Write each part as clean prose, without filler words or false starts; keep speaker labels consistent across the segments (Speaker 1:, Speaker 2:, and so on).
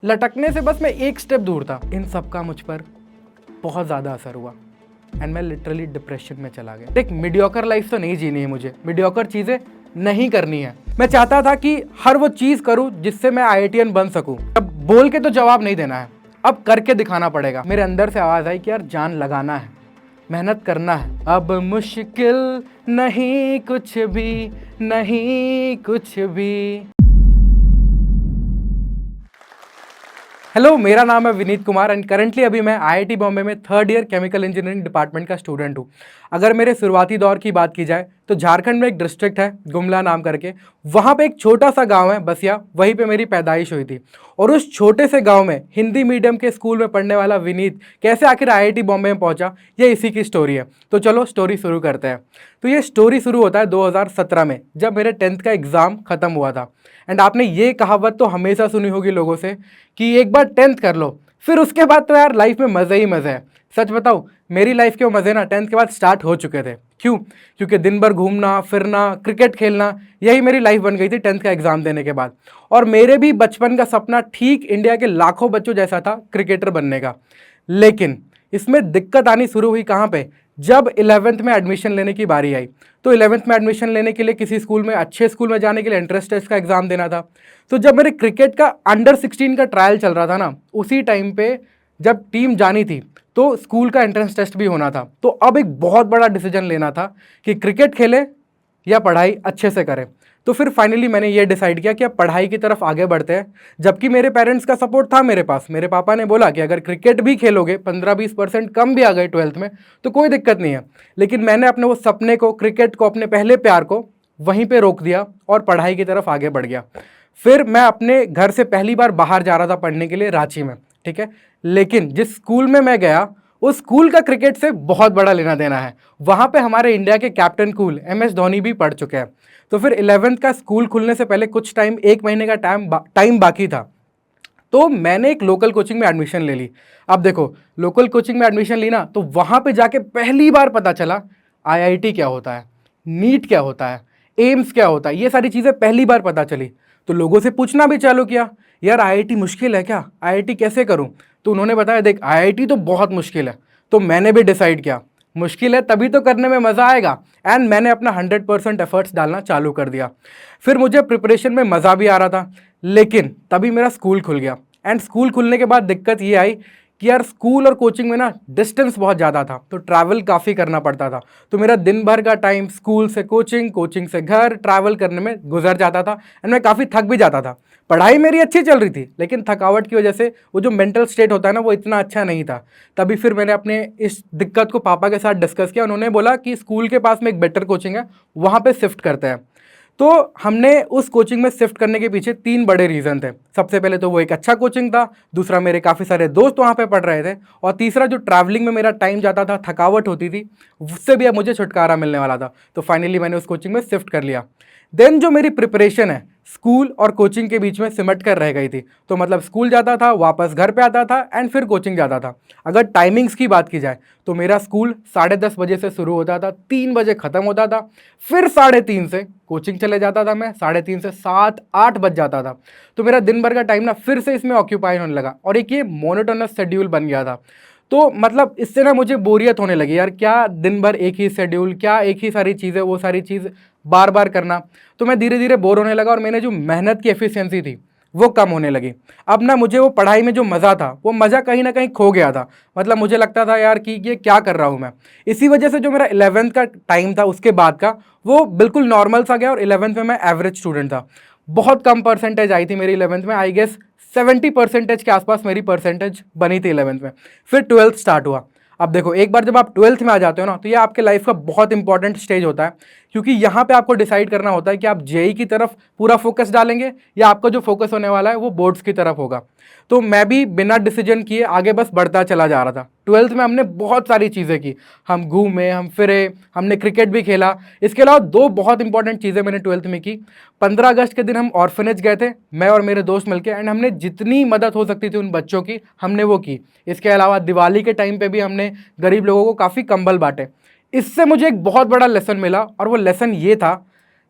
Speaker 1: लटकने से बस मैं एक स्टेप दूर था। इन सब का मुझ पर बहुत ज़्यादा असर हुआ एंड मैं लिटरली डिप्रेशन में चला गया। एक मीडियोकर लाइफ तो नहीं जीनी है मुझे, मीडियोकर चीज़ें नहीं करनी है। मैं चाहता था कि हर वो चीज़ करूं जिससे मैं आईआईटीएन बन सकूं। अब बोल के तो जवाब नहीं देना है, अब करके दिखाना पड़ेगा। मेरे अंदर से आवाज़ आई कि यार जान लगाना है, मेहनत करना है। अब मुश्किल नहीं कुछ भी, नहीं कुछ भी। हेलो, मेरा नाम है विनीत कुमार एंड करंटली अभी मैं आईआईटी बॉम्बे में third year chemical engineering department का स्टूडेंट हूँ। अगर मेरे शुरुआती दौर की बात की जाए तो झारखंड में एक डिस्ट्रिक्ट है गुमला नाम करके, वहाँ पे एक छोटा सा गांव है बसिया, वहीं पे मेरी पैदाइश हुई थी। और उस छोटे से गांव में हिंदी मीडियम के स्कूल में पढ़ने वाला विनीत कैसे आखिर आईआईटी बॉम्बे में पहुंचा, ये इसी की स्टोरी है। तो चलो स्टोरी शुरू करते हैं। तो ये स्टोरी शुरू होता है 2017 में, जब मेरे 10th का एग्ज़ाम खत्म हुआ था। एंड आपने ये कहावत तो हमेशा सुनी होगी लोगों से कि एक बार 10th कर लो, फिर उसके बाद तो यार लाइफ में मज़े ही मज़े है। सच बताऊँ, मेरी लाइफ के वो मज़े ना 10th के बाद स्टार्ट हो चुके थे। क्यों? क्योंकि दिन भर घूमना फिरना, क्रिकेट खेलना, यही मेरी लाइफ बन गई थी 10th का एग्ज़ाम देने के बाद। और मेरे भी बचपन का सपना ठीक इंडिया के लाखों बच्चों जैसा था, क्रिकेटर बनने का। लेकिन इसमें दिक्कत आनी शुरू हुई कहाँ पे? जब 11th में एडमिशन लेने की बारी आई। तो 11th में एडमिशन लेने के लिए किसी स्कूल में, अच्छे स्कूल में जाने के लिए एंट्रेंस टेस्ट का एग्ज़ाम देना था। तो जब मेरे क्रिकेट का अंडर 16 का ट्रायल चल रहा था ना, उसी टाइम पे जब टीम जानी थी तो स्कूल का एंट्रेंस टेस्ट भी होना था। तो अब एक बहुत बड़ा डिसीजन लेना था कि क्रिकेट खेले या पढ़ाई अच्छे से करें। तो फिर फाइनली मैंने ये डिसाइड किया कि अब पढ़ाई की तरफ आगे बढ़ते हैं। जबकि मेरे पेरेंट्स का सपोर्ट था मेरे पास। मेरे पापा ने बोला कि अगर क्रिकेट भी खेलोगे, 15-20% कम भी आ गए 12th में तो कोई दिक्कत नहीं है। लेकिन मैंने अपने वो सपने को, क्रिकेट को, अपने पहले प्यार को वहीं पे रोक दिया और पढ़ाई की तरफ आगे बढ़ गया। फिर मैं अपने घर से पहली बार बाहर जा रहा था पढ़ने के लिए, रांची में, ठीक है। लेकिन जिस स्कूल में मैं गया, उस स्कूल का क्रिकेट से बहुत बड़ा लेना देना है। वहाँ पे हमारे इंडिया के कैप्टन कूल MS धोनी भी पढ़ चुके हैं। तो फिर 11th का स्कूल खुलने से पहले कुछ टाइम, 1 महीने का टाइम बाकी था। तो मैंने एक लोकल कोचिंग में एडमिशन ले ली। अब देखो, लोकल कोचिंग में एडमिशन ली ना, तो वहाँ पे जाके पहली बार पता चला आईआईटी क्या होता है, नीट क्या होता है, एम्स क्या होता है, ये सारी चीज़ें पहली बार पता चली। तो लोगों से पूछना भी चालू किया, यार आईआईटी मुश्किल है क्या, आईआईटी कैसे करूं? तो उन्होंने बताया, देख आईआईटी तो बहुत मुश्किल है। तो मैंने भी डिसाइड किया, मुश्किल है तभी तो करने में मज़ा आएगा। एंड मैंने अपना 100% एफर्ट्स डालना चालू कर दिया। फिर मुझे प्रिपरेशन में मज़ा भी आ रहा था। लेकिन तभी मेरा स्कूल खुल गया। एंड स्कूल खुलने के बाद दिक्कत ये आई कि यार स्कूल और कोचिंग में ना डिस्टेंस बहुत ज़्यादा था, तो ट्रैवल काफ़ी करना पड़ता था। तो मेरा दिन भर का टाइम स्कूल से कोचिंग, कोचिंग से घर, ट्रैवल करने में गुजर जाता था। एंड मैं काफ़ी थक भी जाता था। पढ़ाई मेरी अच्छी चल रही थी, लेकिन थकावट की वजह से वो जो मेंटल स्टेट होता है ना, वो इतना अच्छा नहीं था। तभी फिर मैंने अपने इस दिक्कत को पापा के साथ डिस्कस किया। उन्होंने बोला कि स्कूल के पास में एक बेटर कोचिंग है, वहाँ पे शिफ्ट करते हैं। तो हमने उस कोचिंग में शिफ्ट करने के पीछे 3 बड़े रीज़न थे। सबसे पहले तो वो एक अच्छा कोचिंग था, दूसरा मेरे काफ़ी सारे दोस्त वहाँ पे पढ़ रहे थे, और तीसरा जो ट्रैवलिंग में मेरा टाइम जाता था, थकावट होती थी, उससे भी अब मुझे छुटकारा मिलने वाला था। तो फाइनली मैंने उस कोचिंग में शिफ्ट कर लिया। देन जो मेरी प्रिपरेशन है, स्कूल और कोचिंग के बीच में सिमट कर रह गई थी। तो मतलब स्कूल जाता था, वापस घर पे आता था एंड फिर कोचिंग जाता था। अगर टाइमिंग्स की बात की जाए तो मेरा स्कूल 10:30 बजे से शुरू होता था, 3 बजे ख़त्म होता था। फिर 3:30 से कोचिंग चले जाता था मैं, 3:30 से 7-8 बज जाता था। तो मेरा दिन भर का टाइम ना फिर से इसमें ऑक्यूपाई होने लगा और एक ये मोनोटोनस शेड्यूल बन गया था। तो मतलब इससे ना मुझे बोरियत होने लगी, यार क्या दिन भर एक ही शेड्यूल, क्या एक ही सारी चीज़ें, वो सारी चीज़ बार बार करना। तो मैं धीरे धीरे बोर होने लगा और मैंने जो मेहनत की एफिशिएंसी थी वो कम होने लगी। अब ना मुझे वो पढ़ाई में जो मज़ा था, वो मज़ा कहीं ना कहीं खो गया था। मतलब मुझे लगता था यार कि ये क्या कर रहा हूँ मैं। इसी वजह से जो मेरा 11th का टाइम था उसके बाद का, वो बिल्कुल नॉर्मल सा गया और 11th में मैं एवरेज स्टूडेंट था। बहुत कम परसेंटेज आई थी मेरी 11th में, आई गेस 70% के आसपास मेरी परसेंटेज बनी थी 11th में। फिर 12th स्टार्ट हुआ। अब देखो, एक बार जब आप 12th में आ जाते हो ना, तो ये आपके लाइफ का बहुत इंपॉर्टेंट स्टेज होता है, क्योंकि यहाँ पे आपको डिसाइड करना होता है कि आप जेई की तरफ पूरा फोकस डालेंगे या आपका जो फोकस होने वाला है वो बोर्ड्स की तरफ होगा। तो मैं भी बिना डिसीजन किए आगे बस बढ़ता चला जा रहा था। 12th में हमने बहुत सारी चीज़ें की, हम घूमे, हम फिरे, हमने क्रिकेट भी खेला। इसके अलावा 2 बहुत इंपॉर्टेंट चीज़ें मैंने 12th में की। 15 अगस्त के दिन हम ऑर्फनेज गए थे, मैं और मेरे दोस्त मिलकर, एंड हमने जितनी मदद हो सकती थी उन बच्चों की, हमने वो की। इसके अलावा दिवाली के टाइम पे भी हमने गरीब लोगों को काफ़ी कंबल बांटे। इससे मुझे एक बहुत बड़ा लेसन मिला, और वो लेसन ये था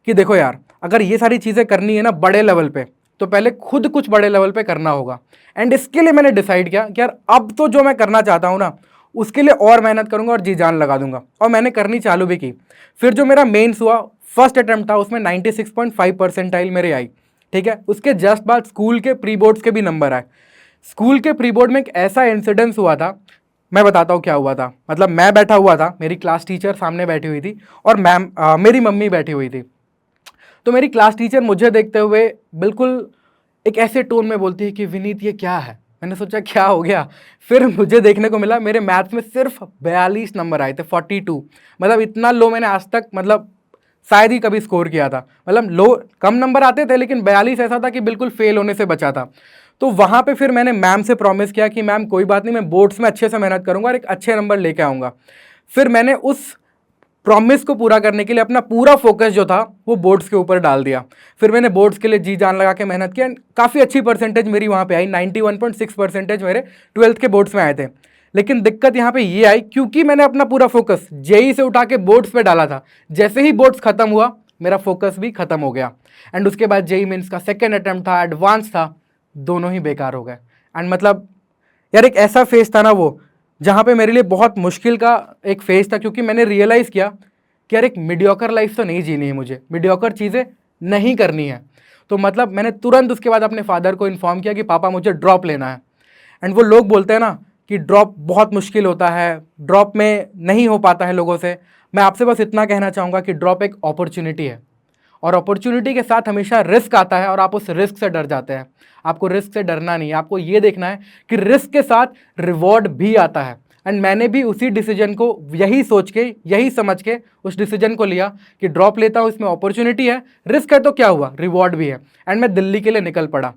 Speaker 1: कि देखो यार, अगर ये सारी चीज़ें करनी है ना बड़े लेवल पे, तो पहले खुद कुछ बड़े लेवल पे करना होगा। एंड इसके लिए मैंने डिसाइड किया कि यार अब तो जो मैं करना चाहता हूँ ना, उसके लिए और मेहनत करूंगा और जी जान लगा दूंगा, और मैंने करनी चालू भी की। फिर जो मेरा मेंस हुआ, फर्स्ट अटेम्प्ट था, उसमें 96.5 परसेंटाइल मेरे आई। ठीक है, उसके जस्ट बाद स्कूल के प्री बोर्ड्स के भी नंबर आए। स्कूल के प्री बोर्ड में एक ऐसा इंसिडेंस हुआ था, मैं बताता हूँ क्या हुआ था। मतलब मैं बैठा हुआ था, मेरी क्लास टीचर सामने बैठी हुई थी और मैम मेरी मम्मी बैठी हुई थी। तो मेरी क्लास टीचर मुझे देखते हुए बिल्कुल एक ऐसे टोन में बोलती है कि विनीत ये क्या है। मैंने सोचा क्या हो गया। फिर मुझे देखने को मिला मेरे मैथ्स में सिर्फ 42 नंबर आए थे, 42। मतलब इतना लो मैंने आज तक मतलब शायद ही कभी स्कोर किया था। मतलब लो कम नंबर आते थे, लेकिन 42 ऐसा था कि बिल्कुल फेल होने से बचा था। तो वहाँ पे फिर मैंने मैम से प्रॉमिस किया कि मैम कोई बात नहीं, मैं बोर्ड्स में अच्छे से मेहनत करूँगा और एक अच्छे नंबर लेके आऊँगा। फिर मैंने उस प्रॉमिस को पूरा करने के लिए अपना पूरा फोकस जो था वो बोर्ड्स के ऊपर डाल दिया। फिर मैंने बोर्ड्स के लिए जी जान लगा के मेहनत की, एंड काफ़ी अच्छी परसेंटेज मेरी वहाँ पे आई। 91.6 परसेंटेज मेरे 12th के बोर्ड्स में आए थे। लेकिन दिक्कत यहाँ पे ये आई, क्योंकि मैंने अपना पूरा फोकस जेई से उठा के बोर्ड्स पे डाला था, जैसे ही बोर्ड्स खत्म हुआ मेरा फोकस भी खत्म हो गया। एंड उसके बाद जेई मेंस का सेकेंड अटेम्प्ट था, एडवांस था, दोनों ही बेकार हो गए। एंड मतलब यार एक ऐसा फेज था ना वो, जहाँ पे मेरे लिए बहुत मुश्किल का एक फेज था, क्योंकि मैंने रियलाइज़ किया कि यार एक मीडियोकर लाइफ तो नहीं जीनी है, मुझे मीडियोकर चीज़ें नहीं करनी है। तो मतलब मैंने तुरंत उसके बाद अपने फादर को इन्फॉर्म किया कि पापा मुझे ड्रॉप लेना है। एंड वो लोग बोलते हैं ना कि ड्रॉप बहुत मुश्किल होता है, ड्रॉप में नहीं हो पाता है लोगों से। मैं आपसे बस इतना कहना चाहूँगा कि ड्रॉप एक अपॉर्चुनिटी है, और अपॉर्चुनिटी के साथ हमेशा रिस्क आता है, और आप उस रिस्क से डर जाते हैं। आपको रिस्क से डरना नहीं है, आपको ये देखना है कि रिस्क के साथ रिवॉर्ड भी आता है। एंड मैंने भी उसी डिसीजन को यही सोच के, यही समझ के उस डिसीजन को लिया कि ड्रॉप लेता हूँ, इसमें अपॉर्चुनिटी है, रिस्क है तो क्या हुआ, रिवॉर्ड भी है। एंड मैं दिल्ली के लिए निकल पड़ा।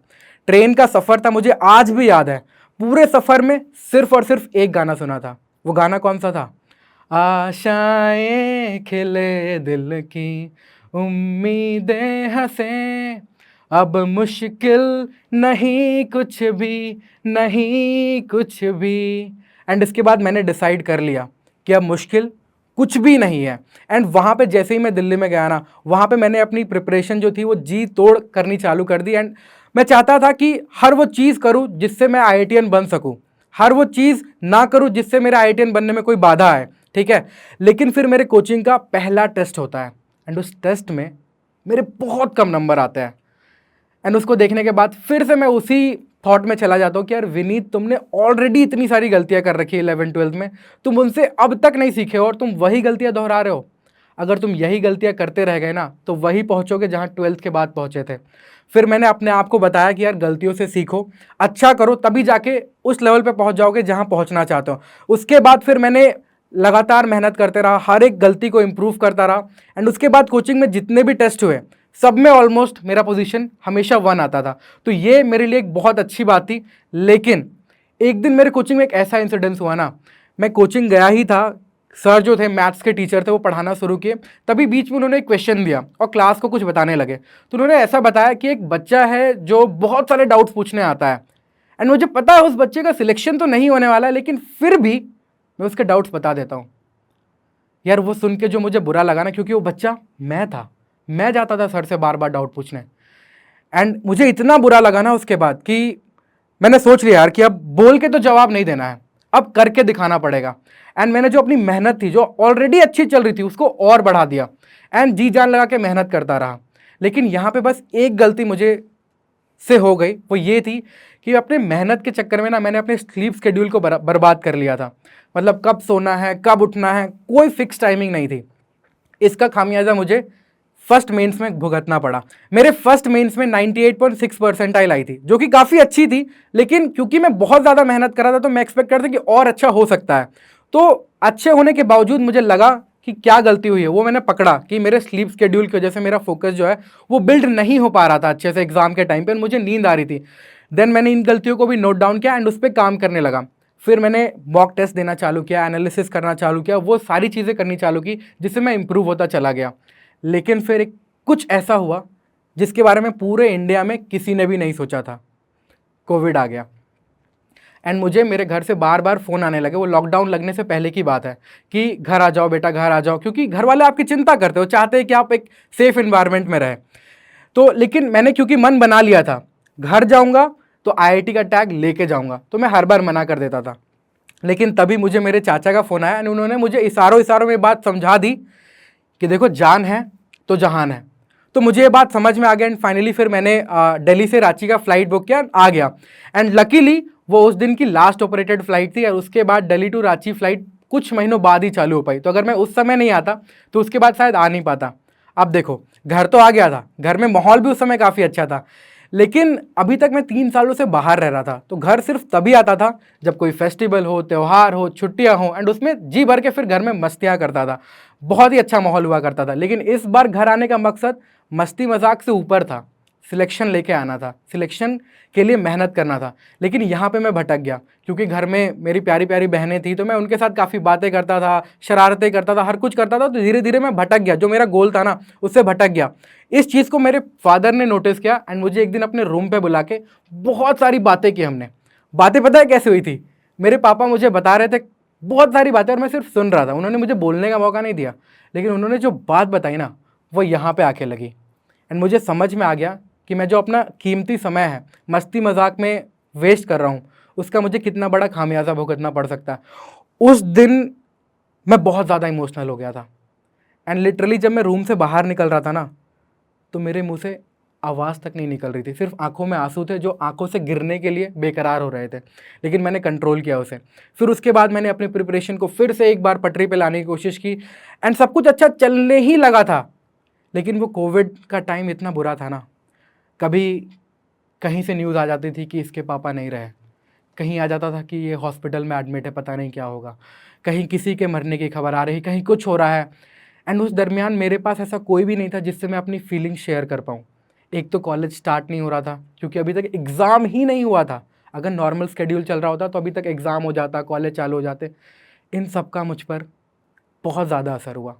Speaker 1: ट्रेन का सफ़र था, मुझे आज भी याद है। पूरे सफ़र में सिर्फ और सिर्फ एक गाना सुना था। वो गाना कौन सा था? आशाएं खिले दिल की, उम्मीदें हंसे, अब मुश्किल नहीं कुछ भी, नहीं कुछ भी। एंड इसके बाद मैंने डिसाइड कर लिया कि अब मुश्किल कुछ भी नहीं है। एंड वहाँ पे जैसे ही मैं दिल्ली में गया ना, वहाँ पे मैंने अपनी प्रिपरेशन जो थी वो जी तोड़ करनी चालू कर दी। एंड मैं चाहता था कि हर वो चीज़ करूँ जिससे मैं IITian बन सकूँ, हर वो चीज़ ना करूँ जिससे मेरे IITian बनने में कोई बाधा आए। ठीक है, लेकिन फिर मेरे कोचिंग का पहला टेस्ट होता है, एंड उस टेस्ट में मेरे बहुत कम नंबर आते हैं। एंड उसको देखने के बाद फिर से मैं उसी थॉट में चला जाता हूँ कि यार विनीत, तुमने ऑलरेडी इतनी सारी गलतियाँ कर रखी है 11th-12th में, तुम उनसे अब तक नहीं सीखे हो और तुम वही गलतियाँ दोहरा रहे हो। अगर तुम यही गलतियाँ करते रह गए ना, तो वही पहुँचोगे जहाँ 12th के बाद पहुँचे थे। फिर मैंने अपने आप को बताया कि यार गलतियों से सीखो, अच्छा करो, तभी जाके उस लेवल पे पहुँच जाओगे जहाँ पहुँचना चाहते हो। उसके बाद फिर मैंने लगातार मेहनत करते रहा, हर एक गलती को इम्प्रूव करता रहा। एंड उसके बाद कोचिंग में जितने भी टेस्ट हुए, सब में ऑलमोस्ट मेरा पोजीशन हमेशा 1 आता था। तो ये मेरे लिए एक बहुत अच्छी बात थी। लेकिन एक दिन मेरे कोचिंग में एक ऐसा इंसिडेंस हुआ ना, मैं कोचिंग गया ही था, सर जो थे मैथ्स के टीचर थे वो पढ़ाना शुरू किए, तभी बीच में उन्होंने एक क्वेश्चन दिया और क्लास को कुछ बताने लगे। तो उन्होंने ऐसा बताया कि एक बच्चा है जो बहुत सारे डाउट्स पूछने आता है, एंड मुझे पता है उस बच्चे का सिलेक्शन तो नहीं होने वाला है, लेकिन फिर भी मैं उसके डाउट्स बता देता हूँ। यार वो सुन के जो मुझे बुरा लगा ना, क्योंकि वो बच्चा मैं था, मैं जाता था सर से बार बार डाउट पूछने। एंड मुझे इतना बुरा लगा ना उसके बाद कि मैंने सोच लिया यार कि अब बोल के तो जवाब नहीं देना है, अब करके दिखाना पड़ेगा। एंड मैंने जो अपनी मेहनत थी जो ऑलरेडी अच्छी चल रही थी उसको और बढ़ा दिया, एंड जी जान लगा के मेहनत करता रहा। लेकिन यहाँ पे बस एक गलती मुझे से हो गई, वो ये थी कि अपने मेहनत के चक्कर में ना मैंने अपने स्लीप शेड्यूल को बर्बाद कर लिया था। मतलब कब सोना है, कब उठना है, कोई फिक्स टाइमिंग नहीं थी। इसका खामियाजा मुझे फर्स्ट मेंस में भुगतना पड़ा। मेरे फर्स्ट मेंस में 98.6 परसेंटाइल आई थी, जो कि काफ़ी अच्छी थी। लेकिन क्योंकि मैं बहुत ज़्यादा मेहनत कर रहा था, तो मैं एक्सपेक्ट करता कि और अच्छा हो सकता है। तो अच्छे होने के बावजूद मुझे लगा कि क्या गलती हुई है, वो मैंने पकड़ा कि मेरे स्लीप शेड्यूल की वजह से मेरा फोकस जो है वो बिल्ड नहीं हो पा रहा था अच्छे से एग्जाम के टाइम पे, मुझे नींद आ रही थी। देन मैंने इन गलतियों को भी नोट डाउन किया एंड उस पर काम करने लगा। फिर मैंने मॉक टेस्ट देना चालू किया, एनालिसिस करना चालू किया, वो सारी चीज़ें करनी चालू की जिससे मैं इंप्रूव होता चला गया। लेकिन फिर एक कुछ ऐसा हुआ जिसके बारे में पूरे इंडिया में किसी ने भी नहीं सोचा था। कोविड आ गया, एंड मुझे मेरे घर से बार बार फ़ोन आने लगे। वो लॉकडाउन लगने से पहले की बात है कि घर आ जाओ बेटा, घर आ जाओ, क्योंकि घर वाले आपकी चिंता करते हो, चाहते हैं कि आप एक सेफ इन्वायरमेंट में रहें। तो लेकिन मैंने क्योंकि मन बना लिया था घर जाऊंगा तो आईआईटी का टैग लेके जाऊंगा, तो मैं हर बार मना कर देता था। लेकिन तभी मुझे मेरे चाचा का फ़ोन आया और उन्होंने मुझे इशारों इशारों में बात समझा दी कि देखो जान है तो जहान है। तो मुझे ये बात समझ में आ गया एंड फाइनली फिर मैंने दिल्ली से रांची का फ्लाइट बुक किया, आ गया। एंड लकीली वो उस दिन की लास्ट ऑपरेटेड फ्लाइट थी और उसके बाद दिल्ली टू रांची फ्लाइट कुछ महीनों बाद ही चालू हो पाई। तो अगर मैं उस समय नहीं आता तो उसके बाद शायद आ नहीं पाता। अब देखो, घर तो आ गया था, घर में माहौल भी उस समय काफ़ी अच्छा था, लेकिन अभी तक मैं 3 सालों से बाहर रह रहा था। तो घर सिर्फ तभी आता था जब कोई फेस्टिवल हो, त्यौहार हो, छुट्टियां हो एंड उसमें जी भर के फिर घर में मस्तियां करता था। बहुत ही अच्छा माहौल हुआ करता था। लेकिन इस बार घर आने का मकसद मस्ती मजाक से ऊपर था, सिलेक्शन लेके आना था, सिलेक्शन के लिए मेहनत करना था। लेकिन यहाँ पे मैं भटक गया क्योंकि घर में मेरी प्यारी प्यारी बहनें थी, तो मैं उनके साथ काफ़ी बातें करता था, शरारतें करता था, हर कुछ करता था। तो धीरे धीरे मैं भटक गया, जो मेरा गोल था ना उससे भटक गया। इस चीज़ को मेरे फादर ने नोटिस किया एंड मुझे एक दिन अपने रूम पे बुला के बहुत सारी बातें की हमने। बातें पता है कैसे हुई थी? मेरे पापा मुझे बता रहे थे बहुत सारी बातें और मैं सिर्फ सुन रहा था। उन्होंने मुझे बोलने का मौका नहीं दिया, लेकिन उन्होंने जो बात बताई ना वो यहाँ पे आके लगी एंड मुझे समझ में आ गया कि मैं जो अपना कीमती समय है मस्ती मजाक में वेस्ट कर रहा हूँ, उसका मुझे कितना बड़ा खामियाजा भुगतना पड़ सकता है। उस दिन मैं बहुत ज़्यादा इमोशनल हो गया था एंड लिटरली जब मैं रूम से बाहर निकल रहा था ना, तो मेरे मुंह से आवाज़ तक नहीं निकल रही थी, सिर्फ आंखों में आंसू थे जो आंखों से गिरने के लिए बेकरार हो रहे थे। लेकिन मैंने कंट्रोल किया उसे। फिर उसके बाद मैंने अपनी प्रिपरेशन को फिर से एक बार पटरी पे लाने की कोशिश की एंड सब कुछ अच्छा चलने ही लगा था। लेकिन वो कोविड का टाइम इतना बुरा था ना, कभी कहीं से न्यूज़ आ जाती थी कि इसके पापा नहीं रहे, कहीं आ जाता था कि ये हॉस्पिटल में एडमिट है, पता नहीं क्या होगा, कहीं किसी के मरने की खबर आ रही, कहीं कुछ हो रहा है। एंड उस दरमियान मेरे पास ऐसा कोई भी नहीं था जिससे मैं अपनी फीलिंग शेयर कर पाऊँ। एक तो कॉलेज स्टार्ट नहीं हो रहा था क्योंकि अभी तक एग्ज़ाम ही नहीं हुआ था। अगर नॉर्मल स्केड्यूल चल रहा होता तो अभी तक एग्ज़ाम हो जाता, कॉलेज चालू हो जाते। इन सब का मुझ पर बहुत ज़्यादा असर हुआ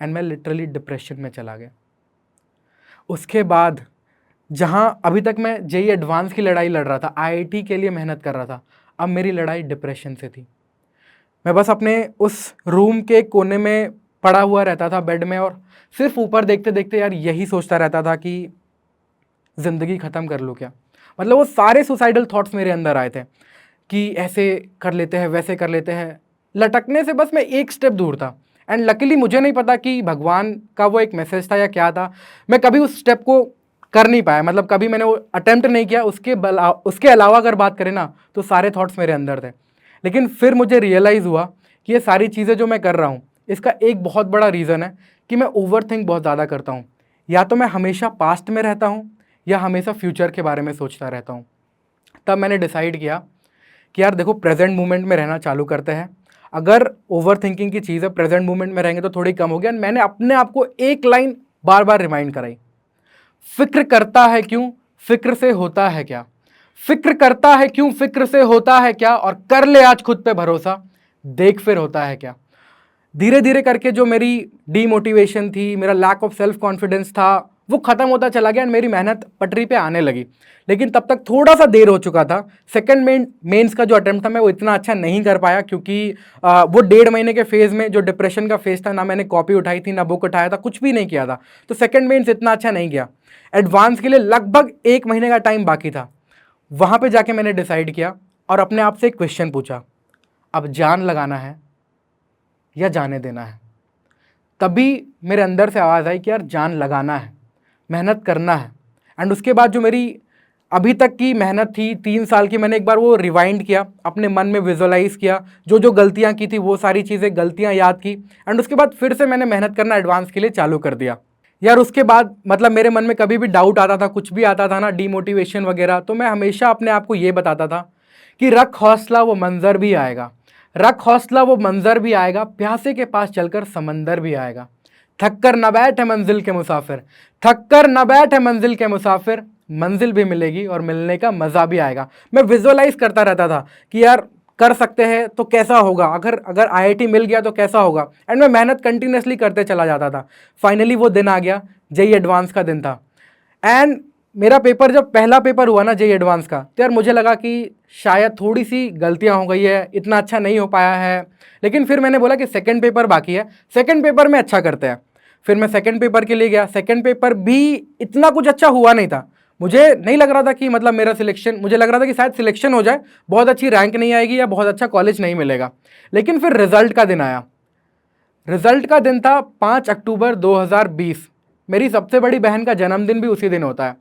Speaker 1: एंड मैं लिटरली डिप्रेशन में चला गया। उसके बाद जहाँ अभी तक मैं जेईई एडवांस की लड़ाई लड़ रहा था, आईआईटी के लिए मेहनत कर रहा था, अब मेरी लड़ाई डिप्रेशन से थी। मैं बस अपने उस रूम के कोने में पड़ा हुआ रहता था बेड में और सिर्फ ऊपर देखते देखते यार यही सोचता रहता था कि ज़िंदगी ख़त्म कर लूँ क्या। मतलब वो सारे सुसाइडल थॉट्स मेरे अंदर आए थे कि ऐसे कर लेते हैं, वैसे कर लेते हैं। लटकने से बस मैं एक स्टेप दूर था एंड लकीली मुझे नहीं पता कि भगवान का वो एक मैसेज था या क्या था। मैं कभी उस स्टेप को कर नहीं पाया, मतलब कभी मैंने वो अटेम्प्ट नहीं किया। उसके अलावा अगर बात करें ना तो सारे थॉट्स मेरे अंदर थे। लेकिन फिर मुझे रियलाइज़ हुआ कि ये सारी चीज़ें जो मैं कर रहा हूँ इसका एक बहुत बड़ा रीज़न है कि मैं ओवर थिंक बहुत ज़्यादा करता हूँ। या तो मैं हमेशा पास्ट में रहता हूँ या हमेशा फ्यूचर के बारे में सोचता रहता हूँ। तब मैंने डिसाइड किया कि यार देखो, प्रेजेंट मोमेंट में रहना चालू करते हैं। अगर ओवर थिंकिंग की चीज़ है, प्रेजेंट मोमेंट में रहेंगे तो थोड़ी कम हो गया। मैंने अपने आप को एक लाइन बार बार रिमाइंड कराई, फिक्र करता है क्यों, फिक्र से होता है क्या। फिक्र करता है क्यों, फिक्र से होता है क्या, और कर ले आज खुद पे भरोसा, देख फिर होता है क्या। धीरे धीरे करके जो मेरी डीमोटिवेशन थी, मेरा लैक ऑफ सेल्फ कॉन्फिडेंस था, वो खत्म होता चला गया एंड मेरी मेहनत पटरी पे आने लगी। लेकिन तब तक थोड़ा सा देर हो चुका था। सेकंड मेंस का जो अटेम्प्ट था मैं वो इतना अच्छा नहीं कर पाया क्योंकि वो 1.5 महीने के फेज़ में जो डिप्रेशन का फेज़ था, ना मैंने कॉपी उठाई थी, ना बुक उठाया था, कुछ भी नहीं किया था। तो सेकंड मेंस इतना अच्छा नहीं गया। एडवांस के लिए लगभग 1 महीने का टाइम बाकी था। वहाँ पे जाके मैंने डिसाइड किया और अपने आप से एक क्वेश्चन पूछा, अब जान लगाना है या जाने देना है। तभी मेरे अंदर से आवाज़ आई कि यार जान लगाना है, मेहनत करना है। एंड उसके बाद जो मेरी अभी तक की मेहनत थी 3 साल की, मैंने एक बार वो रिवाइंड किया, अपने मन में विजुअलाइज किया, जो जो गलतियां की थी वो सारी चीज़ें गलतियां याद की एंड उसके बाद फिर से मैंने मेहनत करना एडवांस के लिए चालू कर दिया। यार उसके बाद मतलब मेरे मन में कभी भी डाउट आता था, कुछ भी आता था ना, डीमोटिवेशन वगैरह, तो मैं हमेशा अपने आप को ये बताता था कि रख हौसला वो मंजर भी आएगा, रख हौसला वो मंजर भी आएगा, प्यासे के पास चलकर समंदर भी आएगा। थक कर न बैठे मंजिल के मुसाफिर, थक कर न बैठे मंजिल के मुसाफिर, मंजिल भी मिलेगी और मिलने का मज़ा भी आएगा। मैं विजुअलाइज करता रहता था कि यार कर सकते हैं तो कैसा होगा, अगर अगर आईआईटी मिल गया तो कैसा होगा। एंड मैं मेहनत कंटिन्यूसली करते चला जाता था। फाइनली वो दिन आ गया, जेईई एडवांस का दिन था। एंड मेरा पेपर, जब पहला पेपर हुआ ना जेईई एडवांस का, तो यार मुझे लगा कि शायद थोड़ी सी गलतियां हो गई है, इतना अच्छा नहीं हो पाया है। लेकिन फिर मैंने बोला कि सेकंड पेपर बाकी है, सेकंड पेपर में अच्छा करते हैं। फिर मैं सेकंड पेपर के लिए गया। सेकंड पेपर भी इतना कुछ अच्छा हुआ नहीं था, मुझे नहीं लग रहा था कि मतलब मेरा सिलेक्शन, मुझे लग रहा था कि शायद सिलेक्शन हो जाए, बहुत अच्छी रैंक नहीं आएगी या बहुत अच्छा कॉलेज नहीं मिलेगा। लेकिन फिर रिजल्ट का दिन आया। रिजल्ट का दिन था 5 अक्टूबर 2020। मेरी सबसे बड़ी बहन का जन्मदिन भी उसी दिन होता है,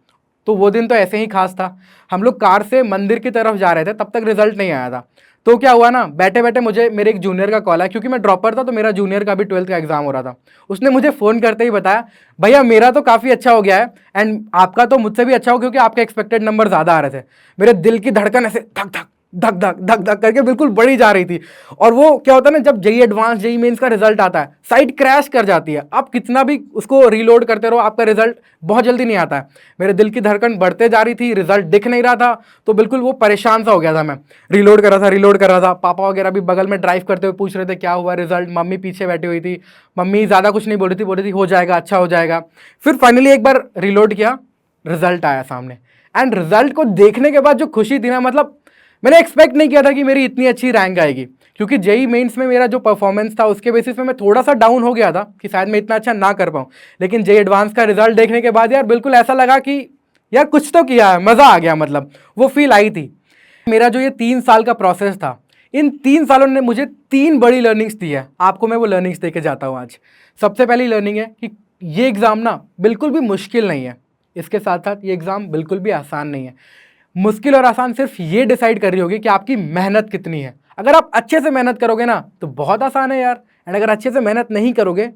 Speaker 1: तो वो दिन तो ऐसे ही खास था। हम लोग कार से मंदिर की तरफ जा रहे थे, तब तक रिजल्ट नहीं आया था। तो क्या हुआ ना, बैठे बैठे मुझे मेरे एक जूनियर का कॉल आया, क्योंकि मैं ड्रॉपर था तो मेरा जूनियर का भी 12th का एग्जाम हो रहा था। उसने मुझे फ़ोन करते ही बताया, भैया मेरा तो काफ़ी अच्छा हो गया है एंड आपका तो मुझसे भी अच्छा हो, क्योंकि आपके एक्सपेक्टेड नंबर ज़्यादा आ रहे थे। मेरे दिल की धड़कन ऐसे धक धक धक धक धक धक करके बिल्कुल बढ़ी जा रही थी। और वो क्या होता है ना, जब जेई एडवांस जेई मेंस का रिजल्ट आता है, साइट क्रैश कर जाती है। आप कितना भी उसको रीलोड करते रहो, आपका रिजल्ट बहुत जल्दी नहीं आता है। मेरे दिल की धड़कन बढ़ते जा रही थी, रिजल्ट दिख नहीं रहा था, तो बिल्कुल वो परेशान सा हो गया था। मैं रीलोड कर रहा था। पापा वगैरह भी बगल में ड्राइव करते हुए पूछ रहे थे क्या हुआ रिजल्ट। मम्मी पीछे बैठी हुई थी, मम्मी ज़्यादा कुछ नहीं बोल रही थी हो जाएगा, अच्छा हो जाएगा। फिर फाइनली एक बार रीलोड किया, रिजल्ट आया सामने। एंड रिजल्ट को देखने के बाद जो खुशी थी ना, मतलब मैंने एक्सपेक्ट नहीं किया था कि मेरी इतनी अच्छी रैंक आएगी, क्योंकि जेई मेंस में मेरा जो परफॉर्मेंस था उसके बेसिस पे मैं थोड़ा सा डाउन हो गया था कि शायद मैं इतना अच्छा ना कर पाऊँ। लेकिन जेई एडवांस का रिजल्ट देखने के बाद यार बिल्कुल ऐसा लगा कि यार कुछ तो किया है, मज़ा आ गया, मतलब वो फील आई थी। मेरा जो ये 3 साल का प्रोसेस था, इन 3 सालों ने मुझे 3 बड़ी लर्निंग्स दी है। आपको मैं वो लर्निंग्स दे के जाता हूँ आज। सबसे पहली लर्निंग है कि ये एग्ज़ाम ना बिल्कुल भी मुश्किल नहीं है, इसके साथ साथ ये एग्ज़ाम बिल्कुल भी आसान नहीं है। मुश्किल और आसान सिर्फ ये डिसाइड कर रही होगी कि आपकी मेहनत कितनी है। अगर आप अच्छे से मेहनत करोगे ना तो बहुत आसान है यार, एंड अगर अच्छे से मेहनत नहीं करोगे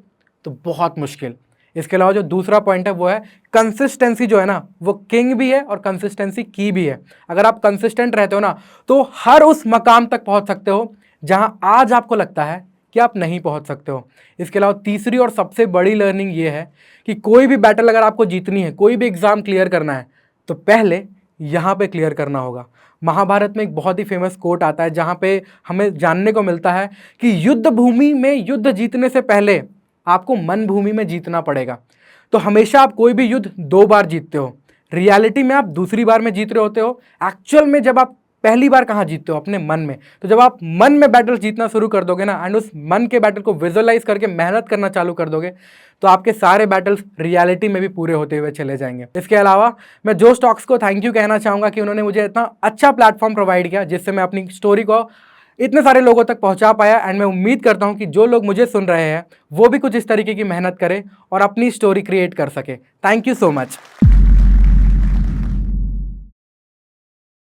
Speaker 1: तो बहुत मुश्किल। इसके अलावा जो दूसरा पॉइंट है वो है कंसिस्टेंसी, जो है ना वो किंग भी है और कंसिस्टेंसी की भी है। अगर आप कंसिस्टेंट रहते हो ना तो हर उस मकाम तक पहुंच सकते हो जहां आज आपको लगता है कि आप नहीं पहुंच सकते हो। इसके अलावा तीसरी और सबसे बड़ी लर्निंग ये है कि कोई भी बैटल अगर आपको जीतनी है, कोई भी एग्जाम क्लियर करना है, तो पहले यहाँ पे क्लियर करना होगा। महाभारत में एक बहुत ही फेमस कोट आता है जहाँ पे हमें जानने को मिलता है कि युद्ध भूमि में युद्ध जीतने से पहले आपको मन भूमि में जीतना पड़ेगा। तो हमेशा आप कोई भी युद्ध 2 बार जीतते हो, रियलिटी में आप दूसरी बार में जीत रहे होते हो। एक्चुअल में जब आप पहली बार कहाँ जीतते हो, अपने मन में। तो जब आप मन में बैटल जीतना शुरू कर दोगे ना, एंड उस मन के बैटल को विजुअलाइज करके मेहनत करना चालू कर दोगे, तो आपके सारे बैटल्स रियलिटी में भी पूरे होते हुए चले जाएंगे। इसके अलावा मैं जो स्टॉक्स को थैंक यू कहना चाहूँगा कि उन्होंने मुझे इतना अच्छा प्लेटफॉर्म प्रोवाइड किया जिससे मैं अपनी स्टोरी को इतने सारे लोगों तक पहुंचा पाया। एंड मैं उम्मीद करता हूं कि जो लोग मुझे सुन रहे हैं वो भी कुछ इस तरीके की मेहनत करें और अपनी स्टोरी क्रिएट कर सके। Thank you so much.